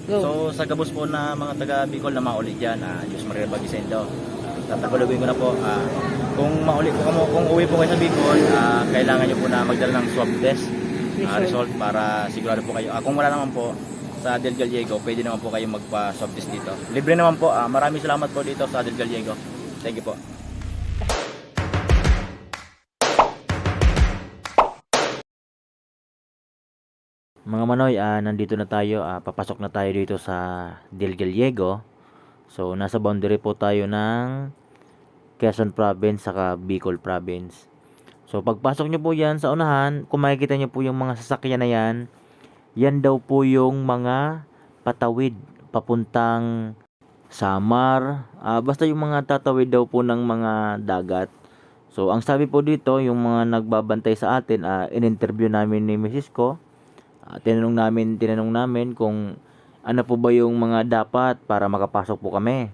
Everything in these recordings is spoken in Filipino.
Go. So sa gabos po na mga taga Bicol na mauli dyan, Diyos Maria Bagisendo, tatagulugin ko na po, kung mauli po kamo, kung uwi po kayo sa Bicol, kailangan nyo po na magdala ng swab test result para sigurado po kayo. Kung wala naman po sa Del Gallego, pwede naman po kayo magpa-swab test dito. Libre naman po. Maraming salamat po dito sa Del Gallego. Thank you po. Mga Manoy, nandito na tayo. Papasok na tayo dito sa Del Gallego. So, nasa boundary po tayo ng Quezon Province saka Bicol Province. So, pagpasok nyo po yan sa unahan, kung makikita nyo po yung mga sasakyan na yan, yan daw po yung mga patawid papuntang Samar. Basta yung mga tatawid daw po ng mga dagat. So, ang sabi po dito, yung mga nagbabantay sa atin, in-interview namin ni Mrs. ko. Tinanong namin kung ano po ba yung mga dapat para makapasok po kami.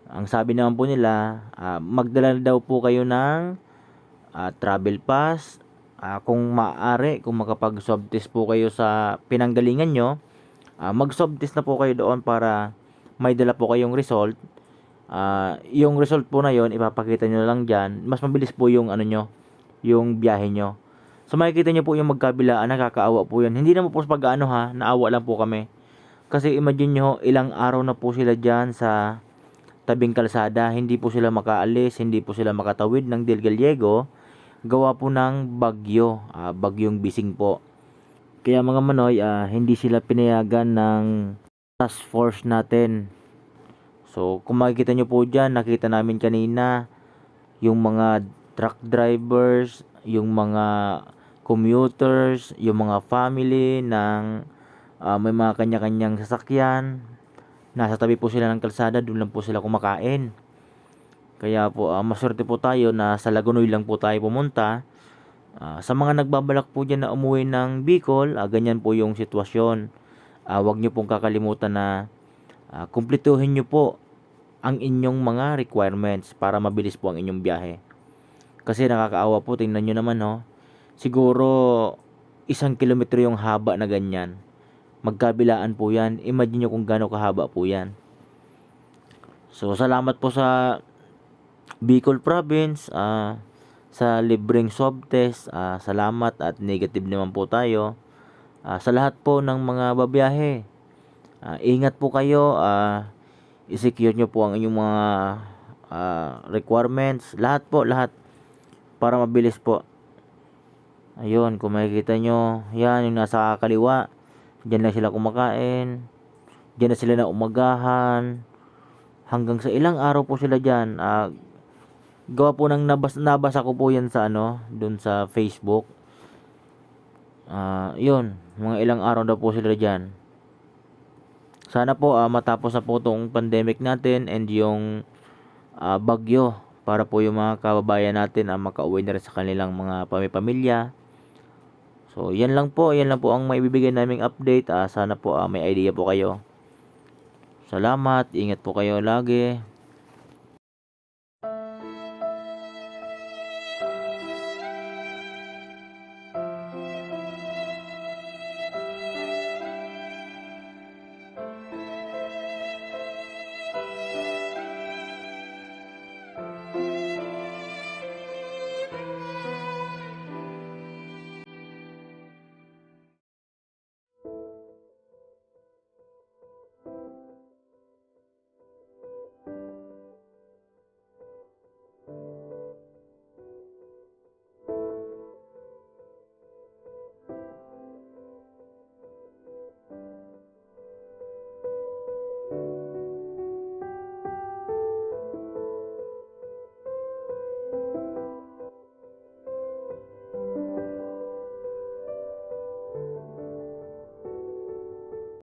Ang sabi naman po nila, magdala daw po kayo ng travel pass. Kung maaari, kung makapag-swab test po kayo sa pinanggalingan nyo, mag-swab test na po kayo doon para may dala po kayong result. Yung result po na yon ipapakita nyo lang dyan. Mas mabilis po yung ano nyo, yung biyahe nyo. So makikita nyo po yung magkabilaan, nakakaawa po yan. Hindi naman po sa pag-ano naawa lang po kami. Kasi imagine nyo, ilang araw na po sila dyan sa tabing kalsada. Hindi po sila makaalis, hindi po sila makatawid ng Del Gallego. Gawa po ng bagyo, bagyong Bising po. Kaya mga Manoy, hindi sila pinayagan ng task force natin. So kung makikita nyo po dyan, nakita namin kanina, yung mga truck drivers, yung mga commuters, yung mga family ng may mga kanya-kanyang sasakyan. Nasa tabi po sila ng kalsada, doon lang po sila kumakain. Kaya po maswerte po tayo na sa Lagunoy lang po tayo pumunta. Sa mga nagbabalak po dyan na umuwi ng Bicol, ganyan po yung sitwasyon. Huwag nyo pong kakalimutan na kumpletuhin nyo po ang inyong mga requirements para mabilis po ang inyong biyahe. Kasi nakakaawa po, tingnan nyo naman siguro 1 kilometro yung haba na ganyan. Magkabilaan po yan. Imagine nyo kung gaano kahaba po yan. So salamat po sa Bicol Province sa libreng swab test. Salamat at negative naman po tayo. Sa lahat po ng mga babiyahe, ingat po kayo. I-secure nyo po ang inyong mga requirements. Lahat po, lahat. Para mabilis po. Ayun, kung makikita nyo, yan yung nasa kaliwa. Diyan lang sila kumakain. Diyan na sila na umagahan. Hanggang sa ilang araw po sila dyan. Gawa po ng nabasa ko po yan sa dun sa Facebook. Yun, mga ilang araw daw po sila dyan. Sana po matapos na po itong pandemic natin and yung bagyo para po yung mga kababayan natin makauwi na rin sa kanilang mga pamilya. So yan lang po ang maibibigay naming update. Sana po may idea po kayo. Salamat, ingat po kayo lagi.